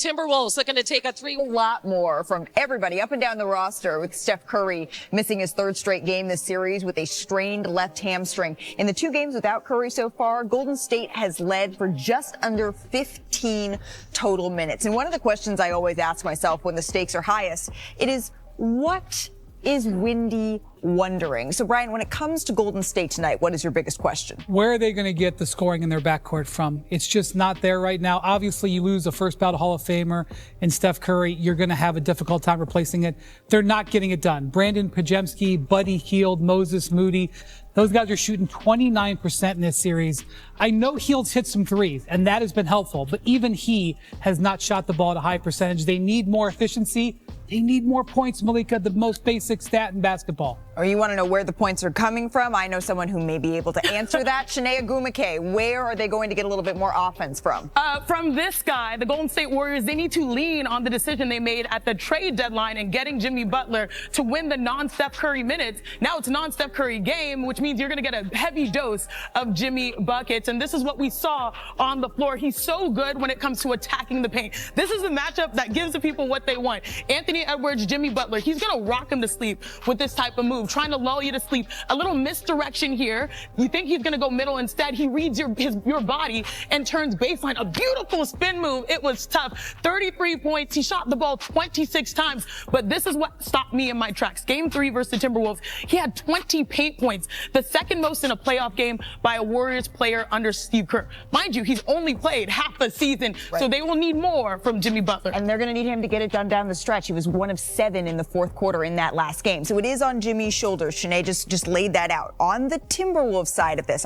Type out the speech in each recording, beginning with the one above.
Timberwolves looking to take a A lot more from everybody up and down the roster, with Steph Curry missing his third straight game this series with a strained left hamstring. In the 2 games without Curry so far, Golden State has led for just under 15 total minutes. And one of the questions I always ask myself when the stakes are highest, it is, what is Windy wondering? So, Brian, when it comes to Golden State tonight, what is your biggest question? Where are they going to get the scoring in their backcourt from? It's just not there right now. Obviously, you lose a first ballot Hall of Famer in Steph Curry, you're going to have a difficult time replacing it. They're not getting it done. Brandon Pajemski, Buddy Hield, Moses Moody, those guys are shooting 29% in this series. I know Hield's hit some threes, and that has been helpful, but even he has not shot the ball at a high percentage. They need more efficiency. They need more points, Malika, the most basic stat in basketball. Or you want to know where the points are coming from? I know someone who may be able to answer that. Shanae Agumake, where are they going to get a little bit more offense from? From this guy, the Golden State Warriors, they need to lean on the decision they made at the trade deadline and getting Jimmy Butler to win the non-Steph Curry minutes. Now it's a non-Steph Curry game, which means you're going to get a heavy dose of Jimmy buckets. And this is what we saw on the floor. He's so good when it comes to attacking the paint. This is a matchup that gives the people what they want. Anthony Edwards, Jimmy Butler, he's going to rock him to sleep with this type of move, trying to lull you to sleep. A little misdirection here. You think he's going to go middle. Instead, he reads your body and turns baseline. A beautiful spin move. It was tough. 33 points. He shot the ball 26 times. But this is what stopped me in my tracks. Game 3 versus the Timberwolves. He had 20 paint points, the second most in a playoff game by a Warriors player under Steve Kerr. Mind you, he's only played half a season, right, so they will need more from Jimmy Butler. And they're going to need him to get it done down the stretch. He was 1 of 7 in the fourth quarter in that last game. So it is on Jimmy's shoulders. Shanae just laid that out. On the Timberwolves side of this,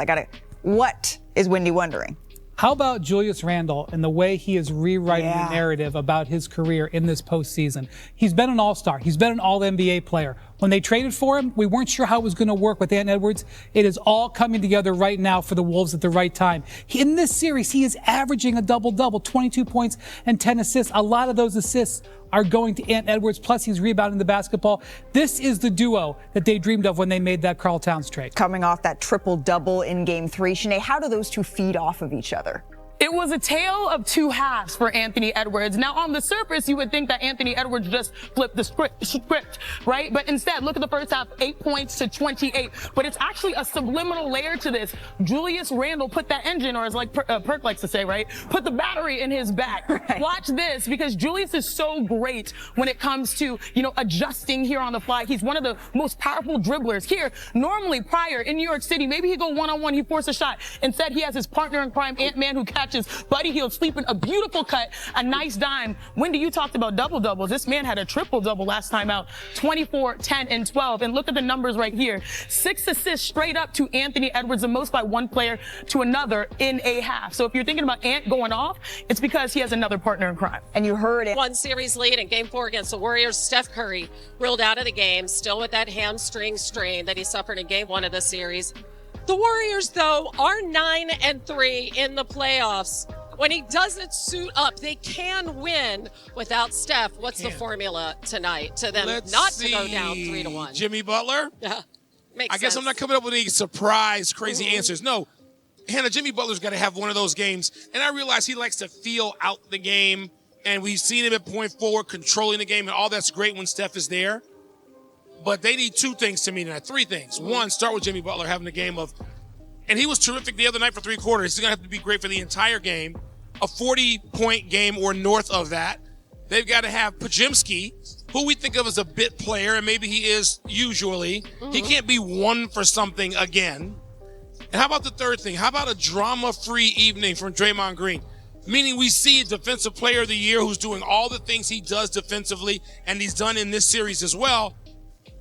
what is Windy wondering? How about Julius Randle and the way he is rewriting the narrative about his career in this postseason? He's been an all-star. He's been an all-NBA player. When they traded for him, we weren't sure how it was going to work with Ant Edwards. It is all coming together right now for the Wolves at the right time. In this series, he is averaging a double-double, 22 points and 10 assists. A lot of those assists are going to Ant Edwards, plus he's rebounding the basketball. This is the duo that they dreamed of when they made that Karl Towns trade. Coming off that triple-double in Game 3, Shanae, how do those two feed off of each other? It was a tale of two halves for Anthony Edwards. Now, on the surface, you would think that Anthony Edwards just flipped the script, right? But instead, look at the first half, 8 points to 28. But it's actually a subliminal layer to this. Julius Randle put that engine, or as like Perk likes to say, right? Put the battery in his back. Right. Watch this, because Julius is so great when it comes to, adjusting here on the fly. He's one of the most powerful dribblers here. Normally, prior in New York City, maybe he'd go one-on-one, he'd force a shot. Instead, he has his partner in crime, Ant-Man, who catches Buddy Hield sleeping, a beautiful cut, a nice dime. Wendy, you talked about double-doubles. This man had a triple-double last time out, 24, 10, and 12. And look at the numbers right here. 6 assists straight up to Anthony Edwards, the most by one player to another in a half. So if you're thinking about Ant going off, it's because he has another partner in crime. And you heard it. 1 series lead in Game 4 against the Warriors. Steph Curry ruled out of the game, still with that hamstring strain that he suffered in Game 1 of the series. The Warriors, though, are 9-3 in the playoffs. When he doesn't suit up, they can win without Steph. What's the formula tonight to them to go down 3-1? Jimmy Butler? Yeah, makes I guess sense. I'm not coming up with any surprise, crazy answers. No, Hannah, Jimmy Butler's got to have one of those games. And I realize he likes to feel out the game. And we've seen him at point forward, controlling the game, and all that's great when Steph is there. But they need 2 things to me tonight, 3 things. One, start with Jimmy Butler having a game of, and he was terrific the other night for 3 quarters. He's going to have to be great for the entire game. A 40-point game or north of that. They've got to have Pajemski, who we think of as a bit player, and maybe he is usually. He can't be 1 for something again. And how about the third thing? How about a drama-free evening from Draymond Green? Meaning we see a defensive player of the year who's doing all the things he does defensively, and he's done in this series as well.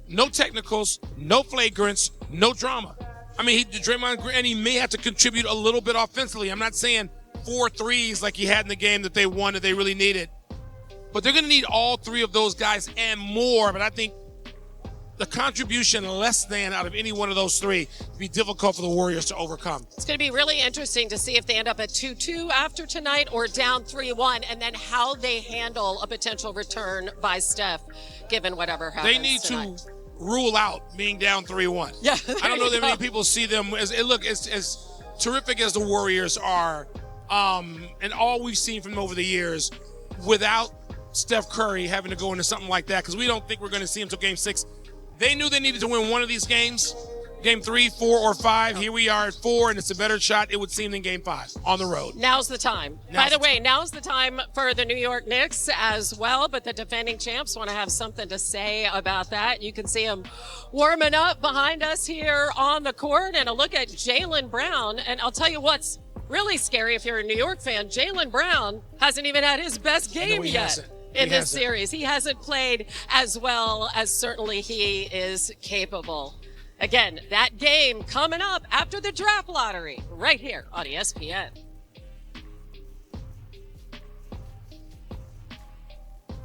No technicals, no flagrants, no drama. I mean, Draymond Green, and he may have to contribute a little bit offensively. I'm not saying 4 threes like he had in the game that they won that they really needed. But they're going to need all 3 of those guys and more. But I think the contribution less than out of any one of those 3 would be difficult for the Warriors to overcome. It's going to be really interesting to see if they end up at 2-2 after tonight or down 3-1, and then how they handle a potential return by Steph, given whatever happens They need tonight. to rule out being down 3-1. Yeah, I don't know that many people see them as terrific as the Warriors are, and all we've seen from them over the years, without Steph Curry having to go into something like that, because we don't think we're going to see him until Game 6. They knew they needed to win one of these games, Game 3, 4, or 5. Here we are at 4, and it's a better shot, it would seem, than Game 5 on the road. Now's the time. By the way, now's the time for the New York Knicks as well, but the defending champs want to have something to say about that. You can see them warming up behind us here on the court, and a look at Jaylen Brown. And I'll tell you what's really scary if you're a New York fan. Jaylen Brown hasn't even had his best game yet in this series. He hasn't played as well as certainly he is capable. Again, that game coming up after the draft lottery right here on ESPN.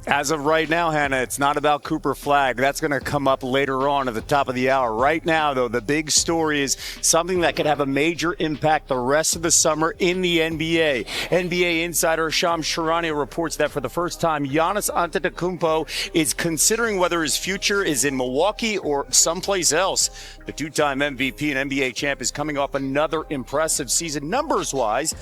As of right now, Hannah, it's not about Cooper Flagg. That's going to come up later on at the top of the hour. Right now, though, the big story is something that could have a major impact the rest of the summer in the NBA. NBA insider Shams Charania reports that for the first time, Giannis Antetokounmpo is considering whether his future is in Milwaukee or someplace else. The two-time MVP and NBA champ is coming off another impressive season numbers-wise.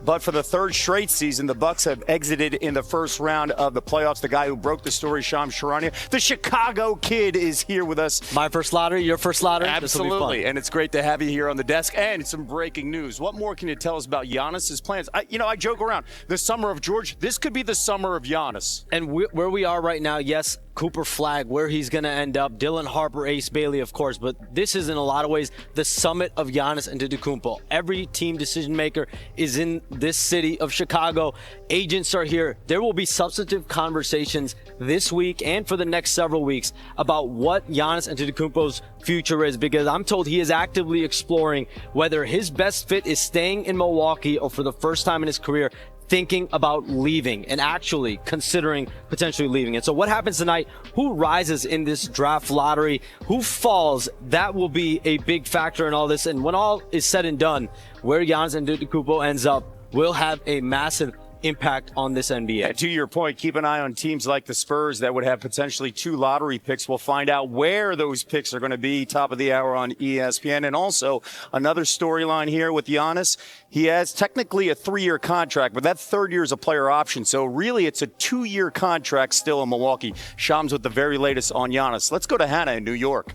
But for the third straight season, the Bucks have exited in the first round of the playoffs. The guy who broke the story, Shams Charania, the Chicago Kid, is here with us. My first lottery, your first lottery. Absolutely, and it's great to have you here on the desk. And some breaking news. What more can you tell us about Giannis's plans? I joke around. The summer of George, this could be the summer of Giannis. And where we are right now, yes, Cooper Flagg, where he's going to end up, Dylan Harper, Ace Bailey, of course, but this is in a lot of ways the summit of Giannis Antetokounmpo. Every team decision maker is in this city of Chicago. Agents are here. There will be substantive conversations this week and for the next several weeks about what Giannis Antetokounmpo's future is, because I'm told he is actively exploring whether his best fit is staying in Milwaukee or for the first time in his career thinking about leaving and actually considering potentially leaving. And so what happens tonight? Who rises in this draft lottery? Who falls? That will be a big factor in all this. And when all is said and done, where Giannis Antetokounmpo ends up will have a massive impact on this NBA. And to your point, keep an eye on teams like the Spurs that would have potentially 2 lottery picks. We'll find out where those picks are going to be top of the hour on ESPN. And also another storyline here with Giannis. He has technically a 3-year contract, but that third year is a player option. So really it's a 2-year contract still in Milwaukee. Shams with the very latest on Giannis. Let's go to Hannah in New York.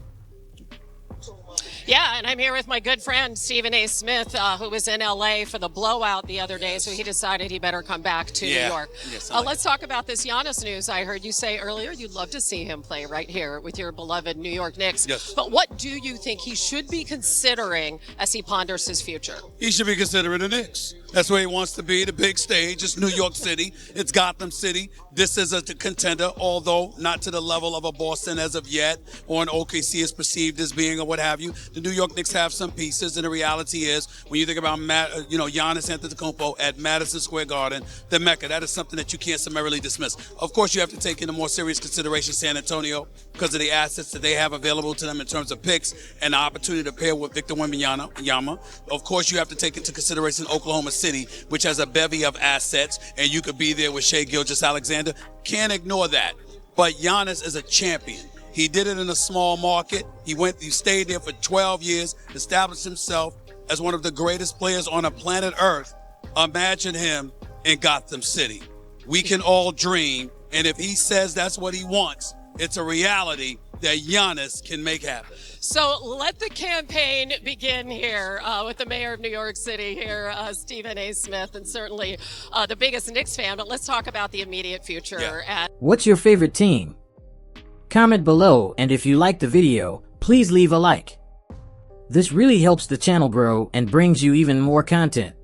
Yeah, and I'm here with my good friend, Stephen A. Smith, who was in L.A. for the blowout the other day, so he decided he better come back to New York. Yes, let's talk about this Giannis news. I heard you say earlier you'd love to see him play right here with your beloved New York Knicks. Yes. But what do you think he should be considering as he ponders his future? He should be considering the Knicks. That's where he wants to be, the big stage. It's New York City. It's Gotham City. This is a contender, although not to the level of a Boston as of yet, or an OKC is perceived as being, or what have you. The New York Knicks have some pieces, and the reality is, when you think about Giannis Antetokounmpo at Madison Square Garden, the Mecca, that is something that you can't summarily dismiss. Of course, you have to take into more serious consideration San Antonio because of the assets that they have available to them in terms of picks and the opportunity to pair with Victor Wembanyama. Of course, you have to take into consideration Oklahoma City, which has a bevy of assets, and you could be there with Shai Gilgeous-Alexander. Can't ignore that. But Giannis is a champion. He did it in a small market. He stayed there for 12 years, established himself as one of the greatest players on the planet Earth. Imagine him in Gotham City. We can all dream, and if he says that's what he wants, it's a reality that Giannis can make happen. So let the campaign begin here with the mayor of New York City here, Stephen A. Smith, and certainly the biggest Knicks fan. But let's talk about the immediate future. What's your favorite team? Comment below, and if you like the video, please leave a like. This really helps the channel grow and brings you even more content.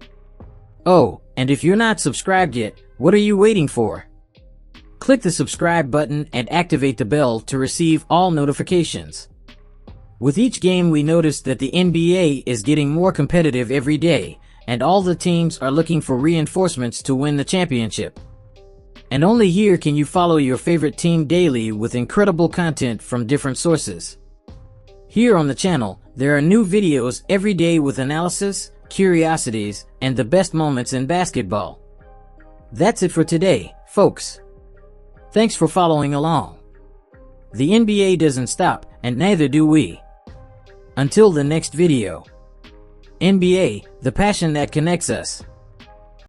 Oh, and if you're not subscribed yet, what are you waiting for? Click the subscribe button and activate the bell to receive all notifications. With each game, we noticed that the NBA is getting more competitive every day, and all the teams are looking for reinforcements to win the championship. And only here can you follow your favorite team daily with incredible content from different sources. Here on the channel, there are new videos every day with analysis, curiosities, and the best moments in basketball. That's it for today, folks. Thanks for following along. The NBA doesn't stop, and neither do we. Until the next video. NBA, the passion that connects us.